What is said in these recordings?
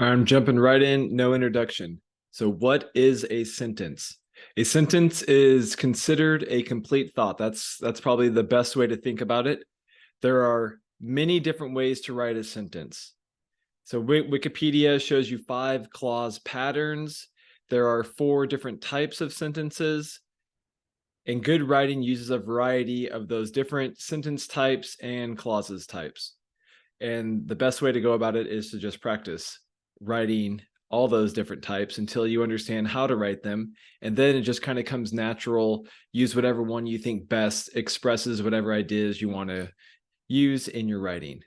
I'm jumping right in, no introduction. So, what is a sentence? A sentence is considered a complete thought. That's probably the best way to think about it. There are many different ways to write a sentence. So, Wikipedia shows you 5 clause patterns. There are 4 different types of sentences, and good writing uses a variety of those different sentence types and clauses types. And the best way to go about it is to just practice writing all those different types until you understand how to write them. And then it just kind of comes natural. Use whatever one you think best expresses whatever ideas you want to use in your writing.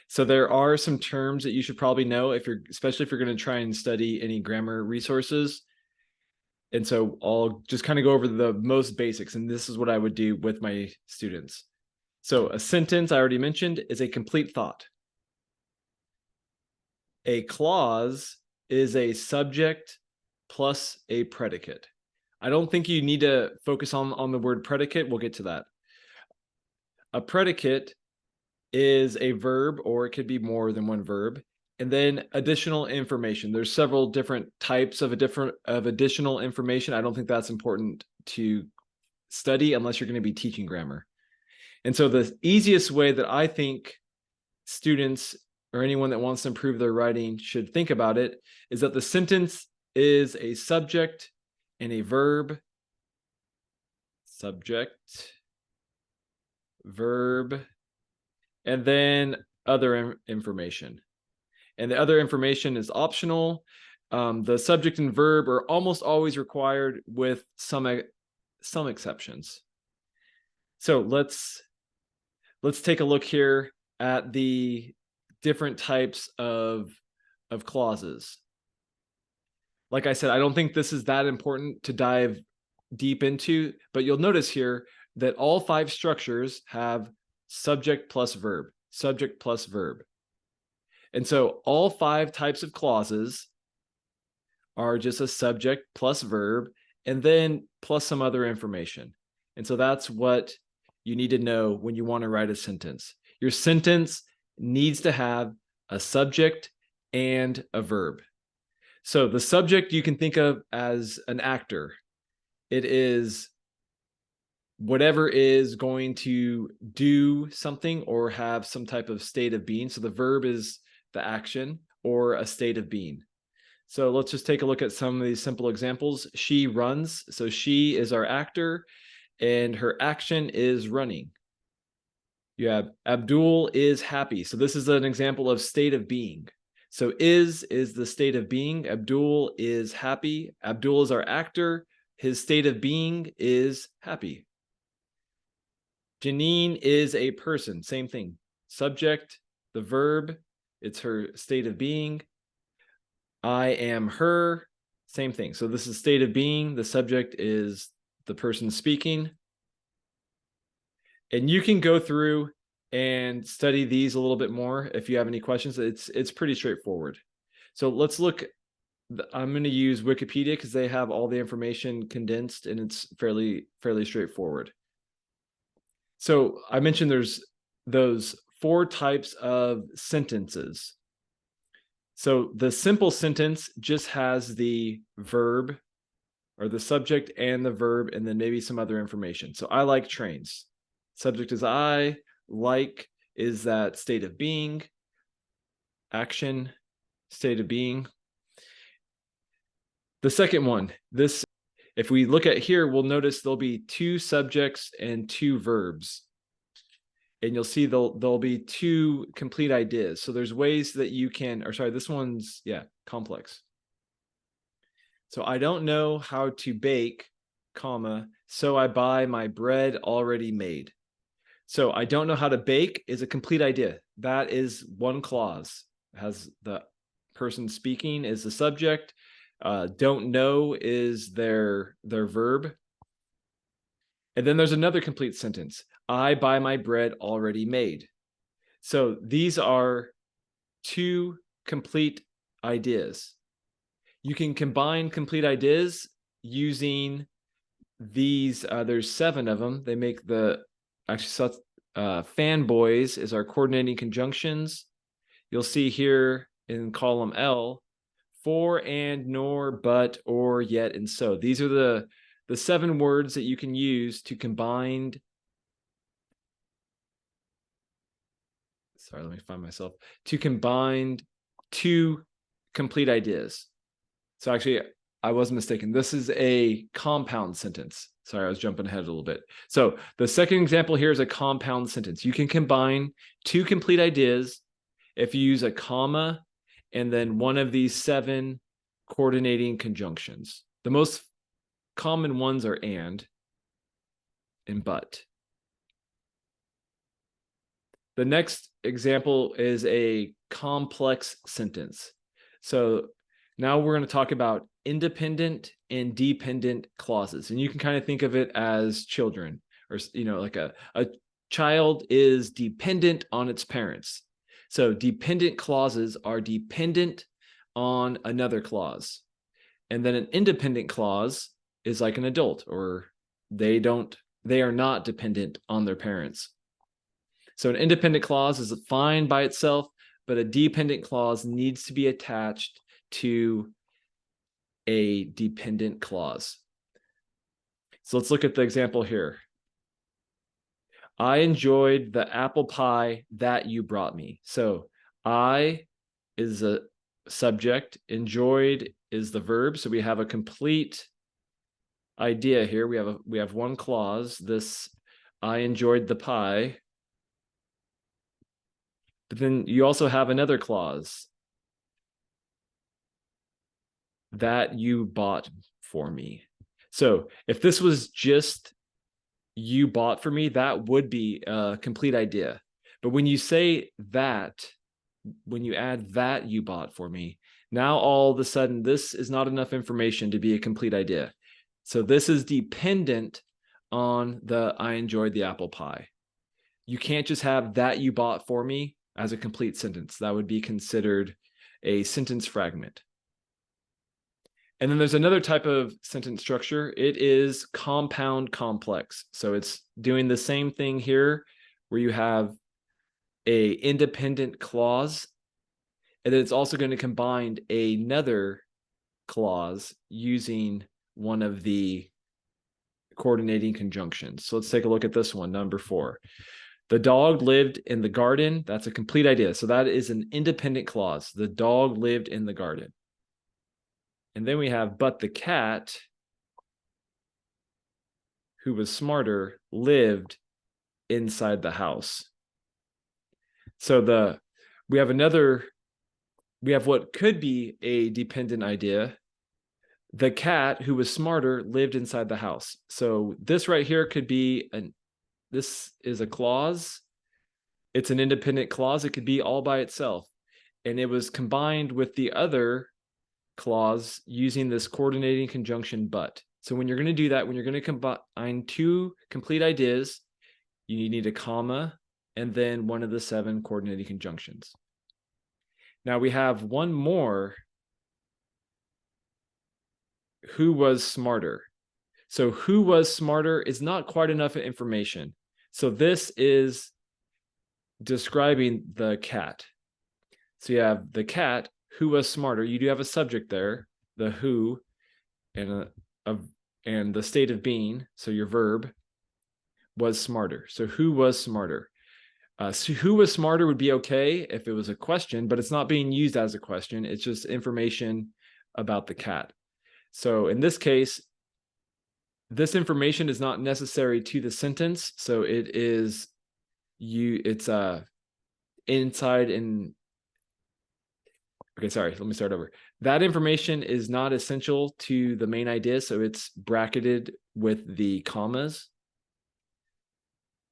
So there are some terms that you should probably know especially if you're going to try and study any grammar resources. And so I'll just kind of go over the most basics, and this is what I would do with my students. So a sentence, I already mentioned, is a complete thought. A clause is a subject plus a predicate. I don't think you need to focus on the word predicate. We'll get to that. A predicate is a verb, or it could be more than one verb, and then additional information. There's several different types of additional information. I don't think that's important to study unless you're going to be teaching grammar. And so the easiest way that I think students or anyone that wants to improve their writing should think about it is that the sentence is a subject and a verb. Subject, verb, and then other information. And the other information is optional. The subject and verb are almost always required with some exceptions. So let's take a look here at the different types of clauses. Like I said, I don't think this is that important to dive deep into, but you'll notice here that all 5 structures have subject plus verb, subject plus verb. And so all 5 types of clauses are just a subject plus verb and then plus some other information. And so that's what you need to know when you want to write a sentence. Your sentence needs to have a subject and a verb. So the subject you can think of as an actor. It is whatever is going to do something or have some type of state of being. So the verb is the action or a state of being. So let's just take a look at some of these simple examples. She runs. So she is our actor and her action is running. You have Abdul is happy. So this is an example of state of being. So is the state of being. Abdul is happy. Abdul is our actor. His state of being is happy. Janine is a person. Same thing. Subject, the verb, it's her state of being. I am her. Same thing. So this is state of being. The subject is the person speaking. And you can go through and study these a little bit more if you have any questions. It's pretty straightforward. So let's look. I'm going to use Wikipedia because they have all the information condensed and it's fairly straightforward. So I mentioned there's those 4 types of sentences. So the simple sentence just has the verb or the subject and the verb and then maybe some other information. So I like trains. Subject is I, like is that state of being, action, state of being. The second one, this, if we look at here, we'll notice there'll be 2 subjects and 2 verbs. And you'll see there'll be 2 complete ideas. So there's ways that you can, or sorry, this one's, complex. So I don't know how to bake, comma, so I buy my bread already made. So I don't know how to bake is a complete idea. That is one clause. It has the person speaking is the subject. Don't know is their verb. And then there's another complete sentence. I buy my bread already made. So these are 2 complete ideas. You can combine complete ideas using these. There's 7 of them. They make fanboys is our coordinating conjunctions. You'll see here in column L, for, and, nor, but, or, yet, and so. These are the 7 words that you can use to combine. Sorry, let me find myself. To combine 2 complete ideas. So actually, I was mistaken. This is a compound sentence. Sorry, I was jumping ahead a little bit. So the second example here is a compound sentence. You can combine 2 complete ideas if you use a comma and then one of these 7 coordinating conjunctions. The most common ones are and but. The next example is a complex sentence. So now we're going to talk about independent and dependent clauses. And you can kind of think of it as children, or, like a child is dependent on its parents. So dependent clauses are dependent on another clause. And then an independent clause is like an adult, or they are not dependent on their parents. So an independent clause is fine by itself, but a dependent clause needs to be attached to a dependent clause. So let's look at the example here. I enjoyed the apple pie that you brought me. So I is a subject, enjoyed is the verb. So we have a complete idea here. We have one clause, this I enjoyed the pie. But then you also have another clause, that you bought for me. So if this was just you bought for me, that would be a complete idea. But when you say that, when you add that you bought for me, now all of a sudden this is not enough information to be a complete idea. So this is dependent on the I enjoyed the apple pie. You can't just have that you bought for me as a complete sentence. That would be considered a sentence fragment. And then there's another type of sentence structure. It is compound complex. So it's doing the same thing here where you have a independent clause, and then it's also going to combine another clause using one of the coordinating conjunctions. So let's take a look at this one, number 4. The dog lived in the garden. That's a complete idea. So that is an independent clause. The dog lived in the garden. And then we have, but the cat, who was smarter, lived inside the house. So we have what could be a dependent idea. The cat, who was smarter, lived inside the house. So this right here could be this is a clause. It's an independent clause. It could be all by itself. And it was combined with the other clause using this coordinating conjunction but. So when you're going to do that, when you're going to combine 2 complete ideas, you need a comma and then one of the 7 coordinating conjunctions. Now we have one more. Who was smarter? So who was smarter is not quite enough information. So this is describing the cat. So you have the cat, who was smarter. You do have a subject there, the who, and the state of being. So your verb was smarter. So who was smarter? So who was smarter would be okay if it was a question, but it's not being used as a question. It's just information about the cat. So in this case, this information is not necessary to the sentence. So it is it's inside in. Okay, sorry, let me start over. That information is not essential to the main idea, so it's bracketed with the commas.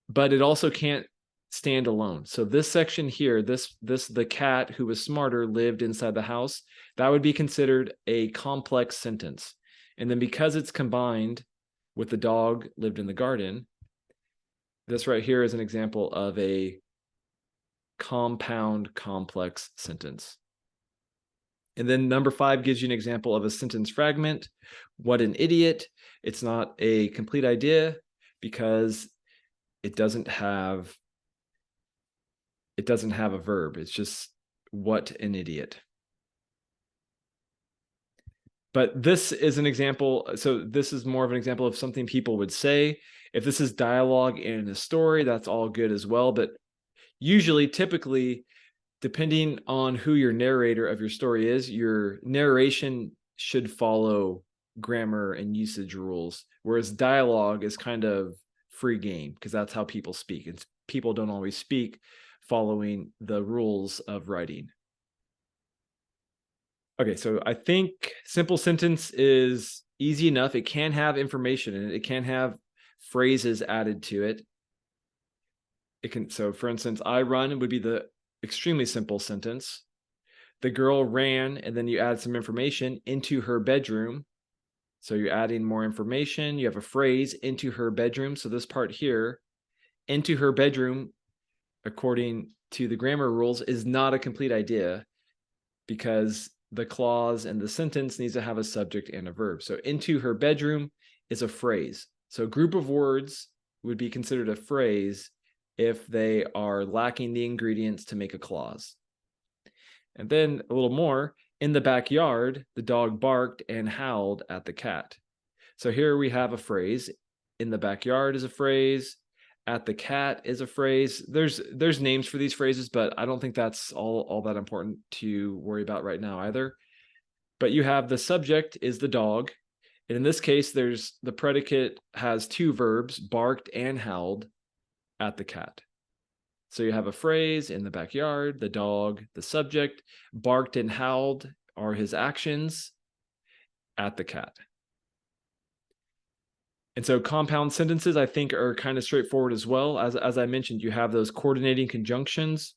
But it also can't stand alone. So this section here, the cat who was smarter lived inside the house, that would be considered a complex sentence. And then because it's combined with the dog lived in the garden, this right here is an example of a compound complex sentence. And then number 5 gives you an example of a sentence fragment. What an idiot. It's not a complete idea because it doesn't have a verb. It's just what an idiot. But this is an example. So this is more of an example of something people would say. If this is dialogue in a story, that's all good as well. But usually, typically, depending on who your narrator of your story is, your narration should follow grammar and usage rules, whereas dialogue is kind of free game because that's how people speak. And people don't always speak following the rules of writing. Okay, so I think simple sentence is easy enough. It can have information in it. It can have phrases added to it. It can, so for instance, I run would be the extremely simple sentence. The girl ran, and then you add some information into her bedroom. So you're adding more information. You have a phrase into her bedroom. So this part here, into her bedroom, according to the grammar rules, is not a complete idea because the clause and the sentence needs to have a subject and a verb. So into her bedroom is a phrase. So a group of words would be considered a phrase if they are lacking the ingredients to make a clause. And then a little more, in the backyard, the dog barked and howled at the cat. So here we have a phrase. In the backyard is a phrase. At the cat is a phrase. There's names for these phrases, but I don't think that's all that important to worry about right now either. But you have the subject is the dog. And in this case, there's the predicate has two verbs, barked and howled at the cat. So you have a phrase in the backyard, the dog, the subject, barked and howled are his actions at the cat. And so compound sentences, I think, are kind of straightforward as well. As I mentioned, you have those coordinating conjunctions.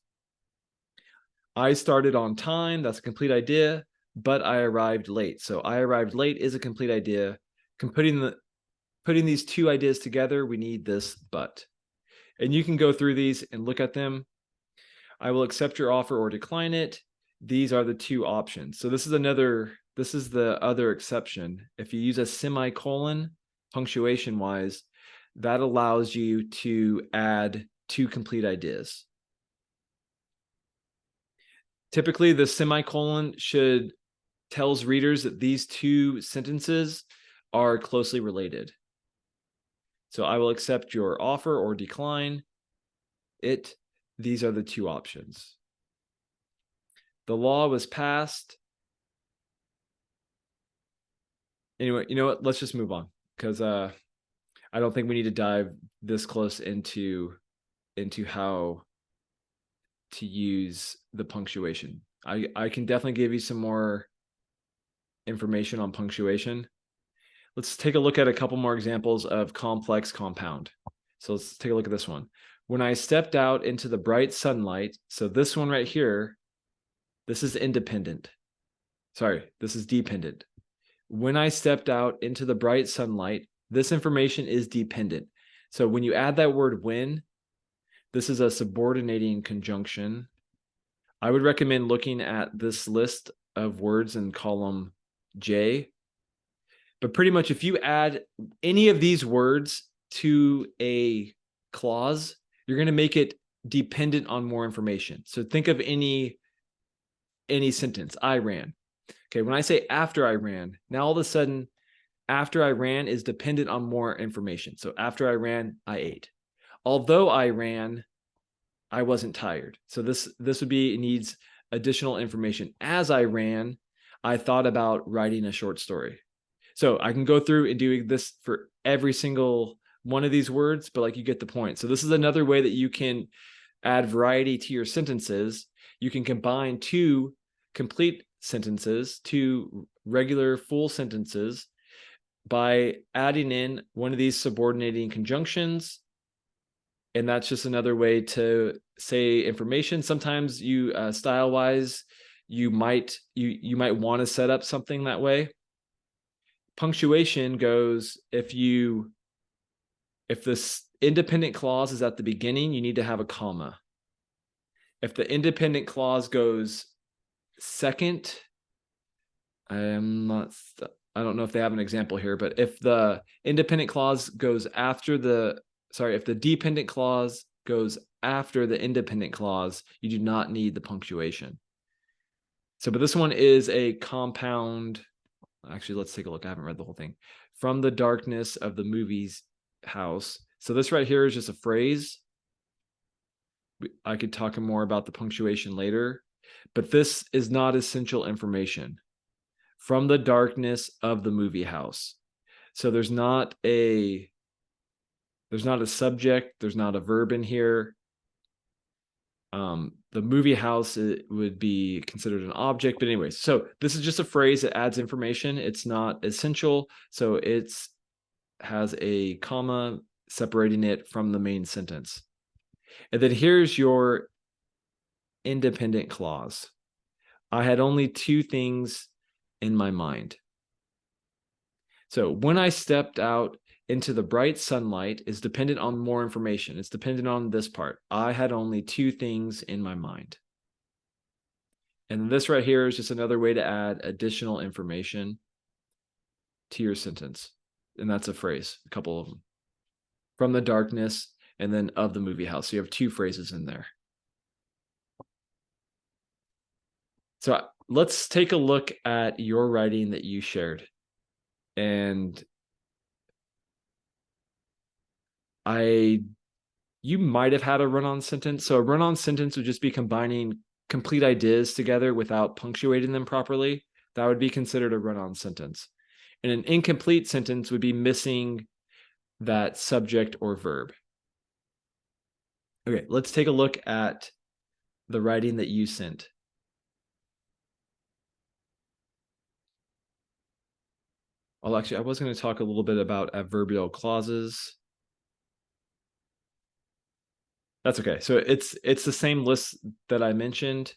I started on time, that's a complete idea, but I arrived late. So I arrived late is a complete idea. Putting these two ideas together, we need this but. And you can go through these and look at them. I will accept your offer or decline it. These are the two options. So this is the other exception. If you use a semicolon, punctuation wise, that allows you to add two complete ideas. Typically, the semicolon tells readers that these two sentences are closely related. So I will accept your offer or decline it. These are the two options. The law was passed. Anyway, you know what? Let's just move on because I don't think we need to dive this close into how to use the punctuation. I can definitely give you some more information on punctuation. Let's take a look at a couple more examples of complex compound. So let's take a look at this one. When I stepped out into the bright sunlight, so this one right here, this is independent. Sorry, this is dependent. When I stepped out into the bright sunlight, this information is dependent. So when you add that word when, this is a subordinating conjunction. I would recommend looking at this list of words in column J. But pretty much if you add any of these words to a clause, you're going to make it dependent on more information. So think of any sentence. I ran. Okay, when I say after I ran, now all of a sudden, after I ran is dependent on more information. So after I ran, I ate. Although I ran, I wasn't tired. So this would be, it needs additional information. As I ran, I thought about writing a short story. So I can go through and do this for every single one of these words, but like you get the point. So this is another way that you can add variety to your sentences. You can combine two complete sentences, two regular full sentences by adding in one of these subordinating conjunctions. And that's just another way to say information. Sometimes you style-wise, you might want to set up something that way. Punctuation goes if this independent clause is at the beginning, you need to have a comma. If the independent clause goes second, I don't know if they have an example here, but if the independent clause goes after if the dependent clause goes after the independent clause, you do not need the punctuation. So, but this one is a compound Actually, let's take a look. I haven't read the whole thing. From the darkness of the movie's house. So this right here is just a phrase. I could talk more about the punctuation later, but this is not essential information. From the darkness of the movie house. So there's not a subject, there's not a verb in here. The movie house would be considered an object, but anyways, so this is just a phrase that adds information. It's not essential, so it's has a comma separating it from the main sentence. And then here's your independent clause. I had only two things in my mind. So when I stepped out into the bright sunlight is dependent on more information. It's dependent on this part. I had only two things in my mind. And this right here is just another way to add additional information to your sentence. And that's a phrase, a couple of them. From the darkness and then of the movie house. So you have two phrases in there. So let's take a look at your writing that you shared. And you might have had a run-on sentence. So a run-on sentence would just be combining complete ideas together without punctuating them properly. That would be considered a run-on sentence. And an incomplete sentence would be missing that subject or verb. Okay, let's take a look at the writing that you sent. I was going to talk a little bit about adverbial clauses. That's okay. So it's the same list that I mentioned.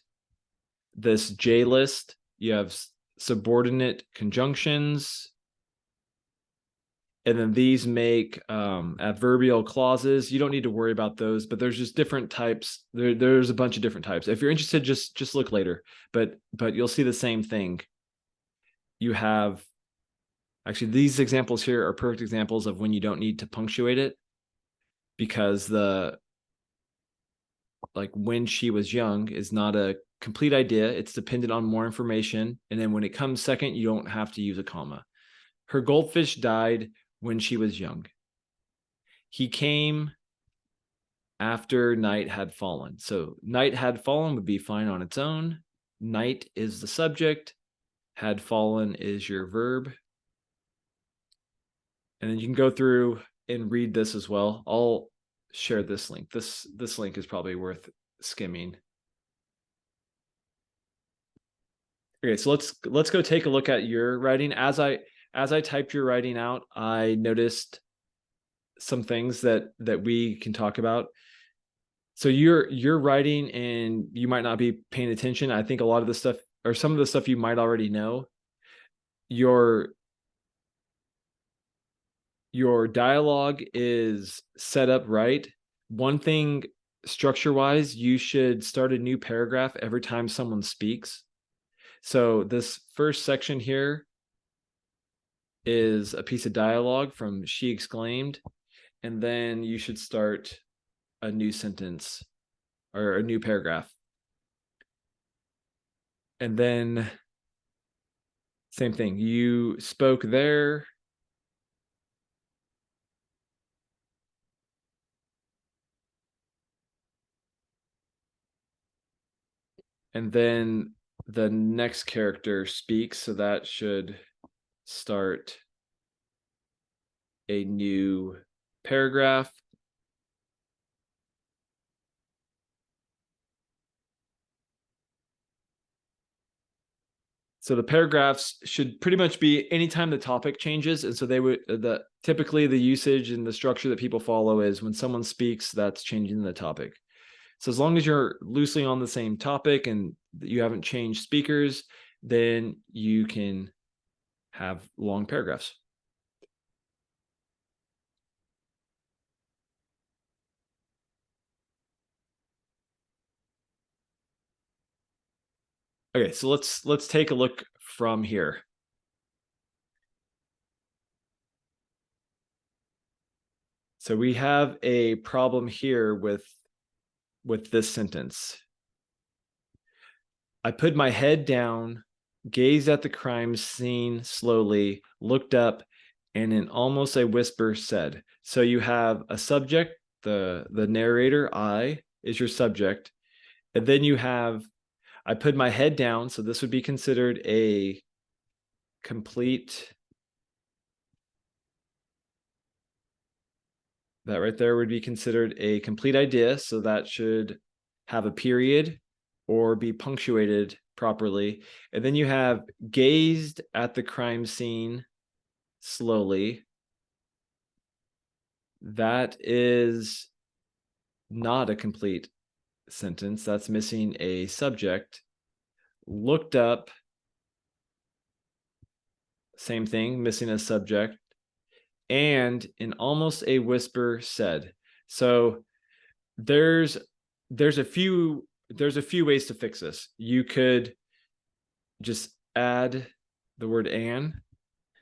This J list, you have subordinate conjunctions, and then these make adverbial clauses. You don't need to worry about those, but there's just different types. There's a bunch of different types. If you're interested, just look later. But you'll see the same thing. You have actually these examples here are perfect examples of when you don't need to punctuate it, because like when she was young is not a complete idea. It's dependent on more information. And then when it comes second, you don't have to use a comma. Her goldfish died when she was young. He came after night had fallen. So night had fallen would be fine on its own. Night is the subject. Had fallen is your verb. And then you can go through and read this as well. I'll share this link. This link is probably worth skimming. Okay, so let's go take a look at your writing. As I typed your writing out, I noticed some things that we can talk about. So you're writing and you might not be paying attention. I think a lot of the stuff, or some of the stuff, you might already know. Your dialogue is set up right. One thing, structure-wise, you should start a new paragraph every time someone speaks. So this first section here is a piece of dialogue from "She exclaimed," and then you should start a new sentence or a new paragraph. And then same thing, you spoke there. And then the next character speaks, so that should start a new paragraph. So the paragraphs should pretty much be anytime the topic changes. And so they would, typically the usage and the structure that people follow is when someone speaks, that's changing the topic. So as long as you're loosely on the same topic and you haven't changed speakers, then you can have long paragraphs. Okay, so let's take a look from here. So we have a problem here with this sentence. I put my head down gazed at the crime scene slowly, looked up, and in almost a whisper said. So you have a subject, the narrator, I, is your subject. And then you have, I put my head down, so this would be considered a complete, that right there would be considered a complete idea. So that should have a period or be punctuated properly. And then you have gazed at the crime scene slowly. That is not a complete sentence. That's missing a subject. Looked up, same thing, missing a subject. And in almost a whisper said. So there's a few ways to fix this. You could just add the word "and."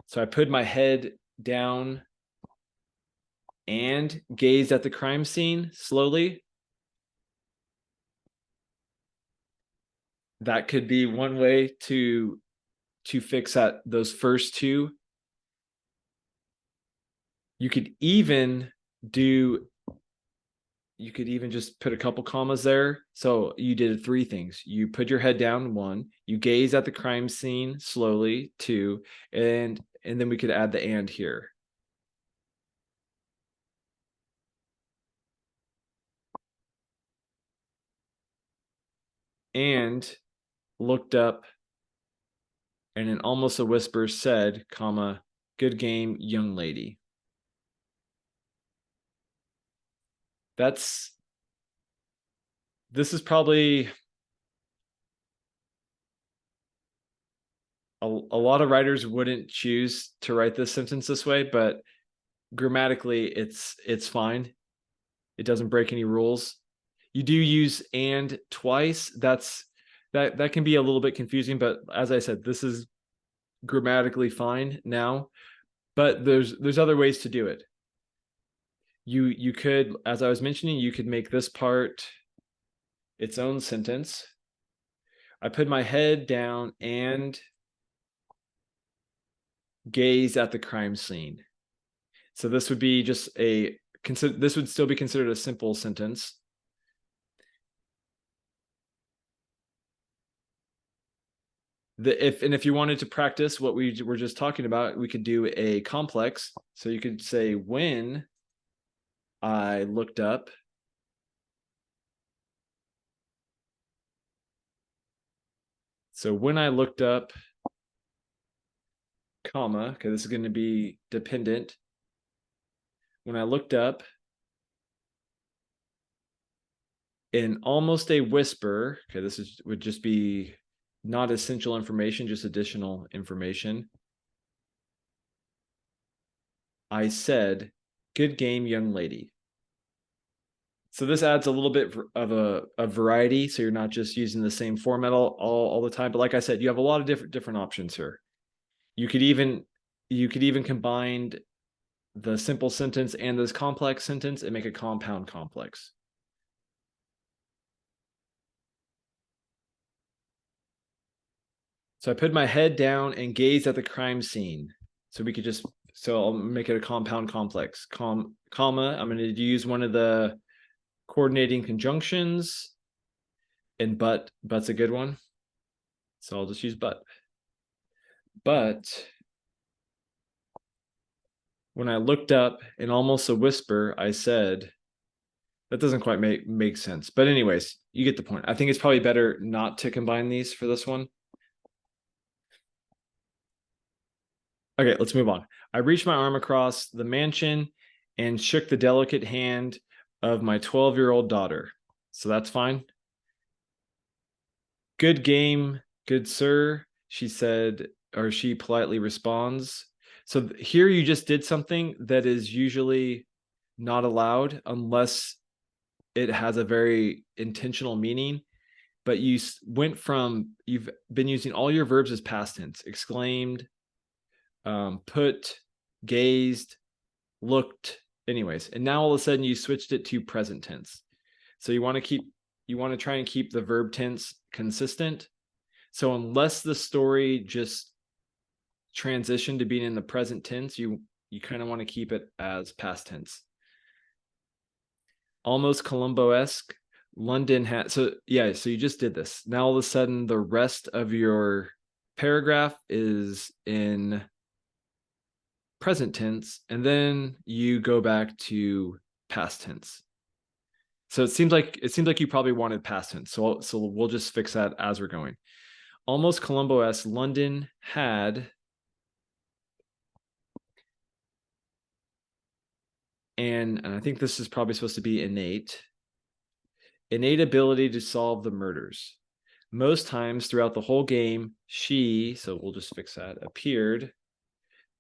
So I put my head down and gazed at the crime scene slowly. That could be one way to fix that, those first two. You could even just put a couple commas there. So you did three things. You put your head down, one, you gaze at the crime scene slowly, two, and then we could add the "and" here. And looked up, and in almost a whisper said, comma, "Good game, young lady." This is probably a lot of writers wouldn't choose to write this sentence this way, but grammatically it's fine. It doesn't break any rules. You do use "and" twice. That can be a little bit confusing, but as I said, this is grammatically fine now. But there's other ways to do it. You could, as I was mentioning, you could make this part its own sentence. I put my head down and gaze at the crime scene. So this would be just this would still be considered a simple sentence. If you wanted to practice what we were just talking about, we could do a complex. So you could say, when I looked up, so when I looked up, comma, okay, this is going to be dependent. When I looked up, in almost a whisper, okay, this would just be not essential information, just additional information. I said, "Good game, young lady." So this adds a little bit of a variety, so you're not just using the same format all the time. But like I said, you have a lot of different options here. You could even combine the simple sentence and this complex sentence and make a compound complex. So I put my head down and gazed at the crime scene. So we could just, so I'll make it a compound complex. Comma, I'm going to use one of the coordinating conjunctions, and but's a good one. So I'll just use but. But when I looked up, in almost a whisper, I said, that doesn't quite make sense. But anyways, you get the point. I think it's probably better not to combine these for this one. Okay, let's move on. I reached my arm across the mansion and shook the delicate hand of my 12-year-old daughter. So that's fine. "Good game, good sir," she said, or she politely responds. So here you just did something that is usually not allowed unless it has a very intentional meaning. But you went from, you've been using all your verbs as past tense: exclaimed, put, gazed, looked, anyways. And now all of a sudden you switched it to present tense. So you want to try and keep the verb tense consistent. So unless the story just transitioned to being in the present tense, you kind of want to keep it as past tense. Almost Columbo-esque. London had, so yeah, so you just did this. Now all of a sudden the rest of your paragraph is in present tense, and then you go back to past tense. So it seems like you probably wanted past tense. So we'll just fix that as we're going. Almost Columbo-esque. London had and I think this is probably supposed to be innate ability to solve the murders. Most times throughout the whole game, she, so we'll just fix that, appeared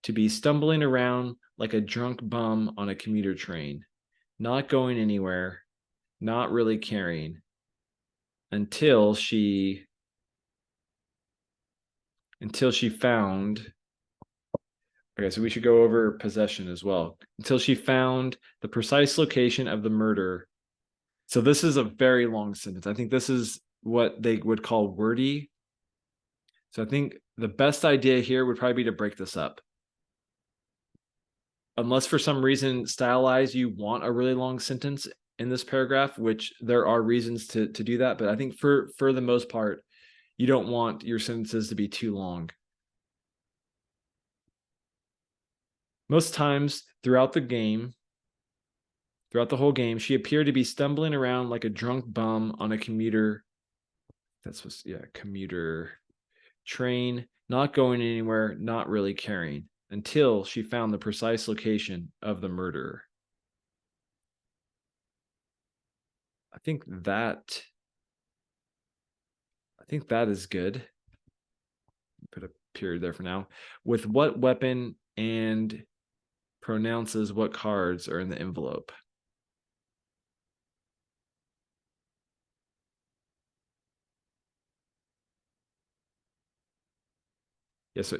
to be stumbling around like a drunk bum on a commuter train, not going anywhere, not really caring, until she found, okay, so we should go over possession as well, until she found the precise location of the murder. So this is a very long sentence. I think this is what they would call wordy. So I think the best idea here would probably be to break this up. Unless for some reason stylized you want a really long sentence in this paragraph, which there are reasons to do that, but I think for the most part, you don't want your sentences to be too long. Most times throughout the whole game, she appeared to be stumbling around like a drunk bum on a commuter. Commuter train, not going anywhere, not really caring, until she found the precise location of the murderer. I think that is good. Put a period there for now. With what weapon, and pronounces what cards are in the envelope. Yeah, so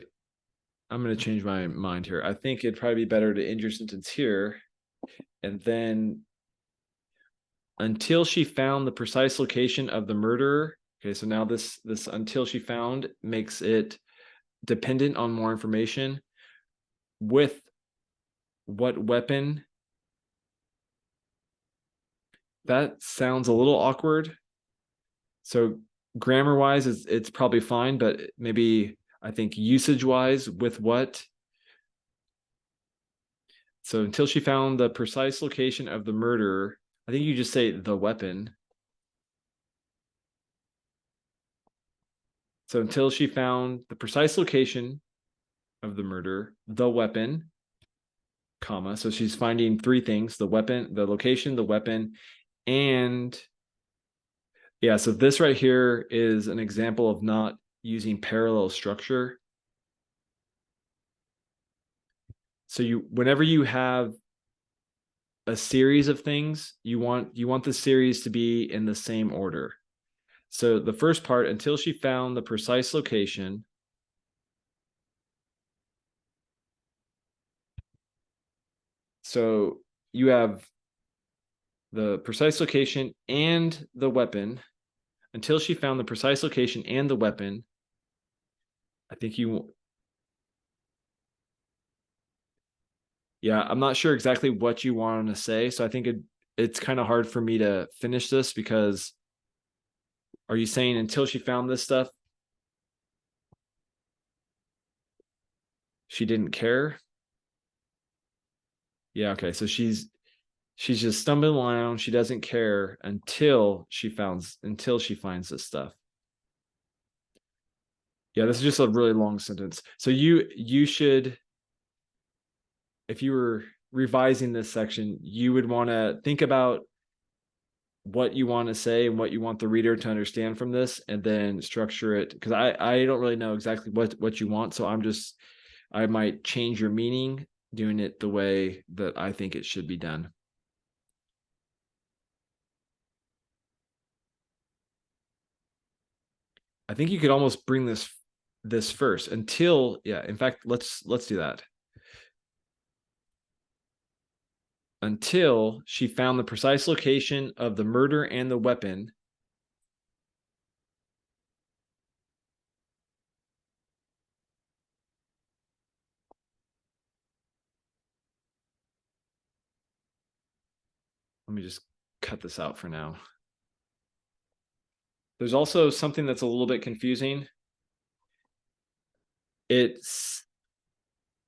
I'm going to change my mind here. I think it'd probably be better to end your sentence here, and then until she found the precise location of the murderer. Okay, so now this until she found makes it dependent on more information. With what weapon? That sounds a little awkward. So grammar wise, it's probably fine, but maybe I think usage wise, with what? So until she found the precise location of the murderer, I think you just say the weapon. So until she found the precise location of the murder, the weapon, comma. So she's finding three things: the weapon, the location, the weapon, and yeah, so this right here is an example of not using parallel structure. So whenever you have a series of things, you want the series to be in the same order. So the first part, until she found the precise location. So you have the precise location and the weapon. Until she found the precise location and the weapon. I think yeah, I'm not sure exactly what you want to say. So I think it's kind of hard for me to finish this, because are you saying until she found this stuff, she didn't care? Yeah, okay. So she's just stumbling around. She doesn't care until she finds this stuff. Yeah, this is just a really long sentence. So you should, if you were revising this section, you would want to think about what you want to say and what you want the reader to understand from this, and then structure it. Because I don't really know exactly what you want, so I might change your meaning doing it the way that I think it should be done. I think you could almost bring this first until, yeah, in fact, let's do that. Until she found the precise location of the murder and the weapon. Let me just cut this out for now. There's also something that's a little bit confusing. It's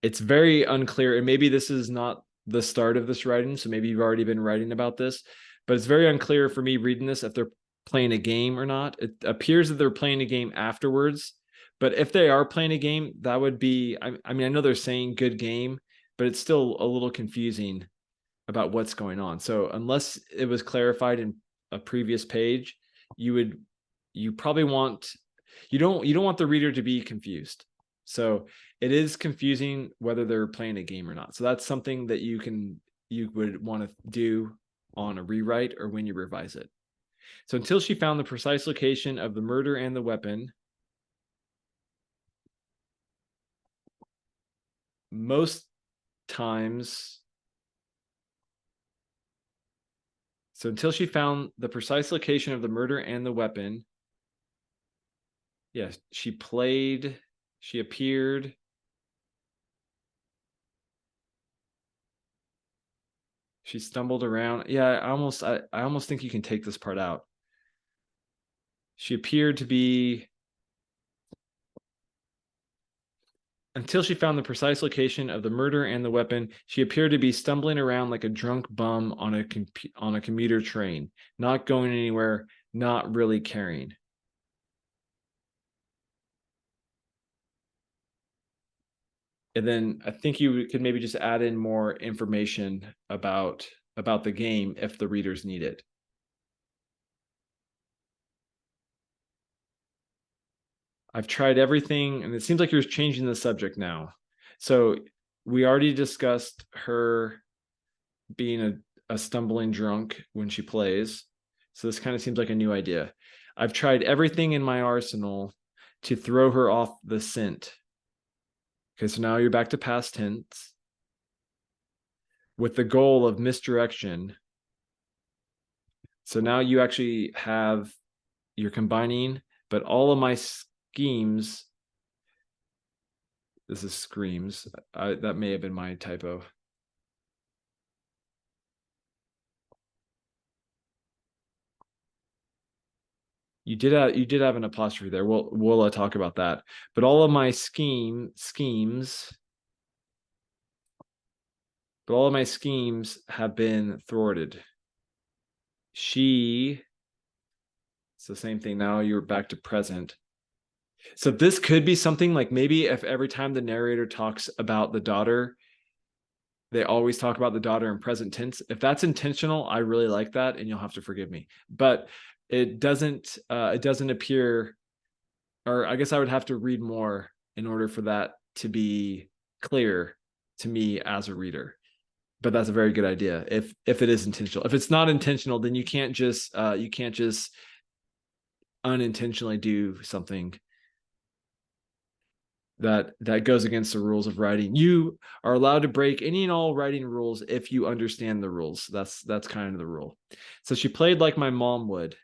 very unclear, and maybe this is not the start of this writing, so maybe you've already been writing about this, but it's very unclear for me reading this if they're playing a game or not. It appears that they're playing a game afterwards, but if they are playing a game, that would be, I mean, I know they're saying good game, but it's still a little confusing about what's going on. So unless it was clarified in a previous page, you probably want, you don't want the reader to be confused. So it is confusing whether they're playing a game or not. So that's something that you would want to do on a rewrite or when you revise it. So until she found the precise location of the murder and the weapon, most times, so until she found the precise location of the murder and the weapon, yes, she played, she appeared, she stumbled around. Yeah, I almost think you can take this part out. She appeared to be, until she found the precise location of the murder and the weapon, she appeared to be stumbling around like a drunk bum on a commuter train, not going anywhere, not really caring. And then I think you could maybe just add in more information about the game if the readers need it. I've tried everything, and it seems like you're changing the subject now. So we already discussed her being a stumbling drunk when she plays. So this kind of seems like a new idea. I've tried everything in my arsenal to throw her off the scent. Okay, so now you're back to past tense with the goal of misdirection. So now you actually have, you're combining, but all of my schemes, this is screams. That may have been my typo. You did have an apostrophe there. We'll talk about that. But all of my schemes, but all of my schemes have been thwarted. It's the same thing. Now you're back to present. So this could be something like, maybe if every time the narrator talks about the daughter, they always talk about the daughter in present tense. If that's intentional, I really like that, and you'll have to forgive me. But it doesn't appear, or I guess I would have to read more in order for that to be clear to me as a reader. But that's a very good idea if it is intentional. If it's not intentional, then you can't just unintentionally do something that goes against the rules of writing. You are allowed to break any and all writing rules if you understand the rules. That's kind of the rule. So she played like my mom would.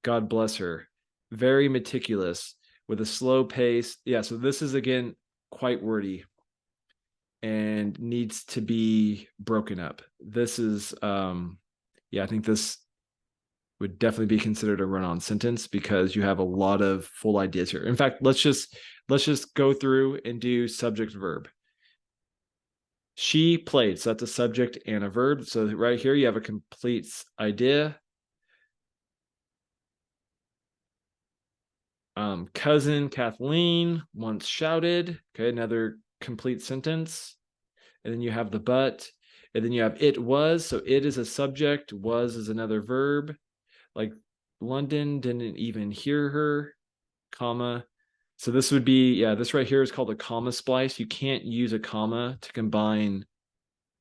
God bless her. Very meticulous with a slow pace. Yeah, so this is again quite wordy and needs to be broken up. This is I think this would definitely be considered a run-on sentence because you have a lot of full ideas here. In fact, let's just go through and do subject verb. She played, so that's a subject and a verb. So right here you have a complete idea. Cousin Kathleen once shouted. Okay, another complete sentence. And then you have the but, and then you have it was. So it is a subject, was is another verb. Like London didn't even hear her, comma. So this would be, this right here is called a comma splice. You can't use a comma to combine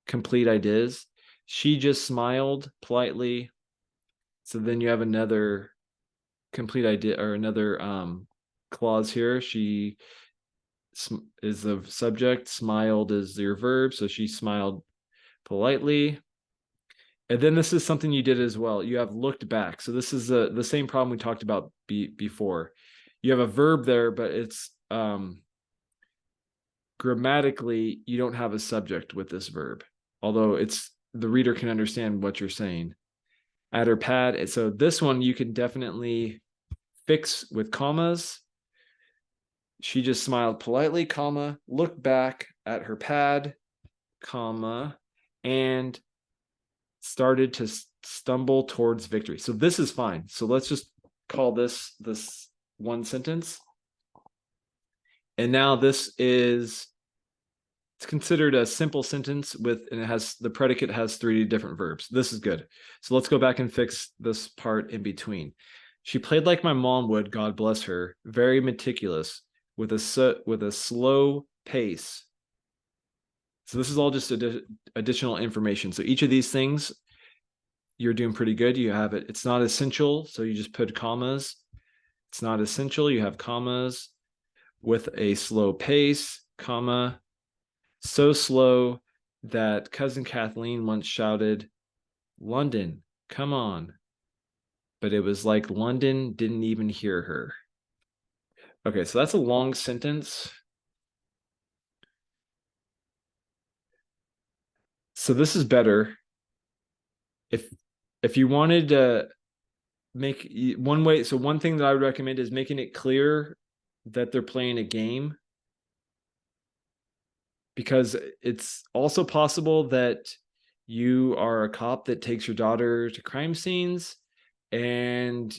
complete ideas. She just smiled politely. So then you have another complete idea, or another clause here. She is the subject, smiled is your verb. So she smiled politely. And then this is something you did as well. You have looked back. So this is the same problem we talked about before. You have a verb there, but it's grammatically, you don't have a subject with this verb. Although the reader can understand what you're saying. at her pad. And so this one you can definitely fix with commas. She just smiled politely, comma, looked back at her pad, comma, and started to stumble towards victory. So this is fine. So let's just call this one sentence. And now this is, it's considered a simple sentence and it has, the predicate has 3 different verbs. This is good. So let's go back and fix this part in between. She played like my mom would, God bless her, very meticulous, with a slow pace. So this is all just additional information. So each of these things, you're doing pretty good. You have it. It's not essential, so you just put commas. It's not essential. You have commas. With a slow pace, comma, so slow that cousin Kathleen once shouted, "London, come on." But it was like London didn't even hear her. Okay, so that's a long sentence. So this is better. If you wanted to make one way, so one thing that I would recommend is making it clear that they're playing a game, because it's also possible that you are a cop that takes your daughter to crime scenes and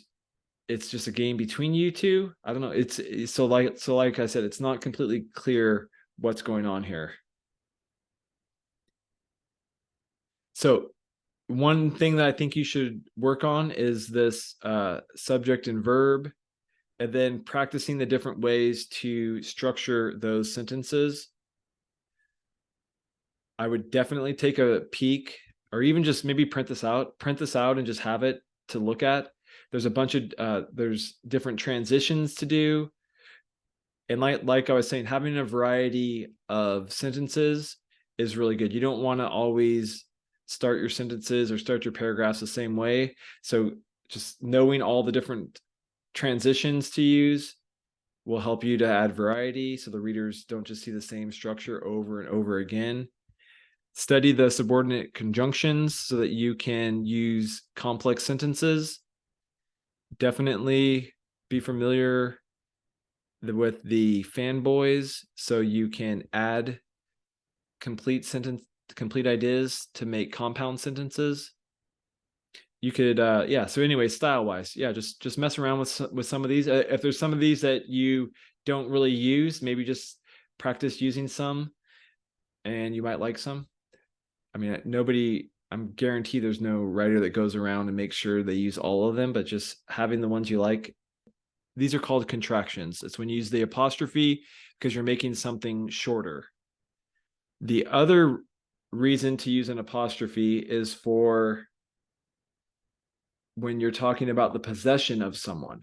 it's just a game between you two. I don't know. It's so like I said, it's not completely clear what's going on here. So one thing that I think you should work on is this subject and verb, and then practicing the different ways to structure those sentences. I would definitely take a peek, or even just maybe print this out and just have it to look at. There's a bunch of there's different transitions to do. And like I was saying, having a variety of sentences is really good. You don't want to always start your sentences or start your paragraphs the same way. So just knowing all the different transitions to use will help you to add variety, so the readers don't just see the same structure over and over again. Study the subordinate conjunctions so that you can use complex sentences. Definitely be familiar with the fanboys so you can add complete ideas to make compound sentences. You could yeah, so anyway, style wise, yeah, just mess around with some of these. If there's some of these that you don't really use, maybe just practice using some and you might like some. I mean, I'm guarantee there's no writer that goes around and makes sure they use all of them, but just having the ones you like. These are called contractions. It's when you use the apostrophe because you're making something shorter. The other reason to use an apostrophe is for when you're talking about the possession of someone.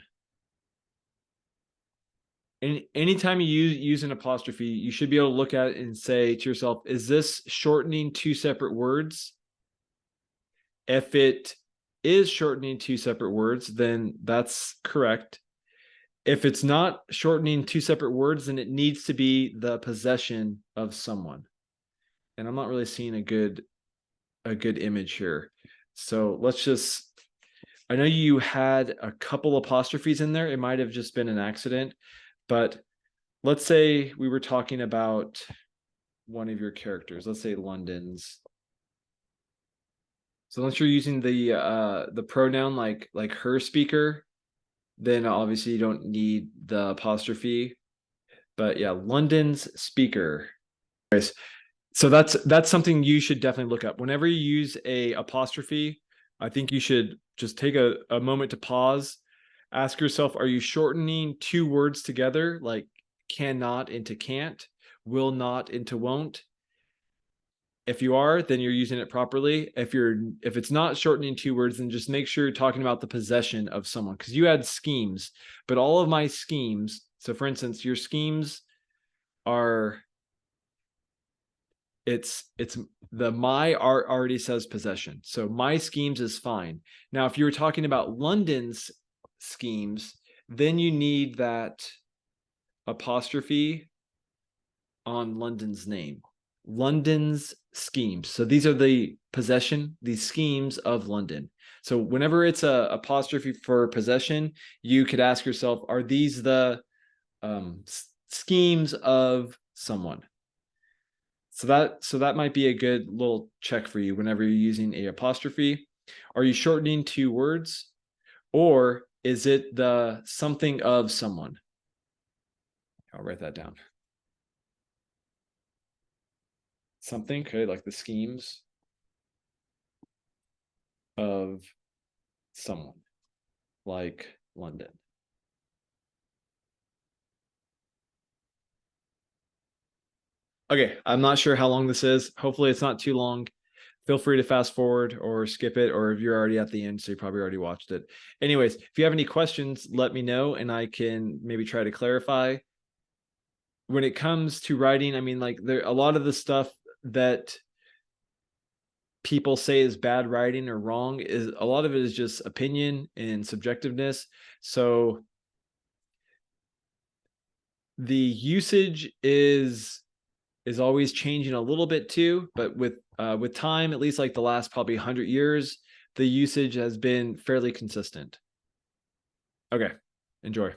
And anytime you use an apostrophe, you should be able to look at it and say to yourself, is this shortening 2 separate words? If it is shortening 2 separate words, then that's correct. If it's not shortening 2 separate words, then it needs to be the possession of someone. And I'm not really seeing a good image here. So let's just, I know you had a couple apostrophes in there. It might have just been an accident, but let's say we were talking about one of your characters. Let's say London's. So unless you're using the pronoun like her speaker, then obviously you don't need the apostrophe. But yeah, London's speaker. So that's something you should definitely look up. Whenever you use a apostrophe, I think you should just take a moment to pause, ask yourself, are you shortening 2 words together, like cannot into can't, will not into won't? If you are, then you're using it properly. If it's not shortening 2 words, then just make sure you're talking about the possession of someone, because you had schemes, but all of my schemes, so for instance, your schemes are, it's the my art already says possession. So my schemes is fine. Now, if you were talking about London's schemes, then you need that apostrophe on London's name. London's schemes. So these are the possession, these schemes of London. So whenever it's a apostrophe for possession, you could ask yourself, are these the schemes of someone? So that might be a good little check for you whenever you're using a apostrophe. Are you shortening two words, or is it the something of someone? I'll write that down. Something, okay, like the schemes of someone, like London. Okay, I'm not sure how long this is. Hopefully it's not too long. Feel free to fast forward or skip it, or if you're already at the end, so you probably already watched it. Anyways, if you have any questions, let me know and I can maybe try to clarify. When it comes to writing, I mean, like there a lot of the stuff that people say is bad writing or wrong is a lot of it is just opinion and subjectiveness. So the usage is always changing a little bit too, but with time, at least like the last probably 100 years, the usage has been fairly consistent. Okay, enjoy.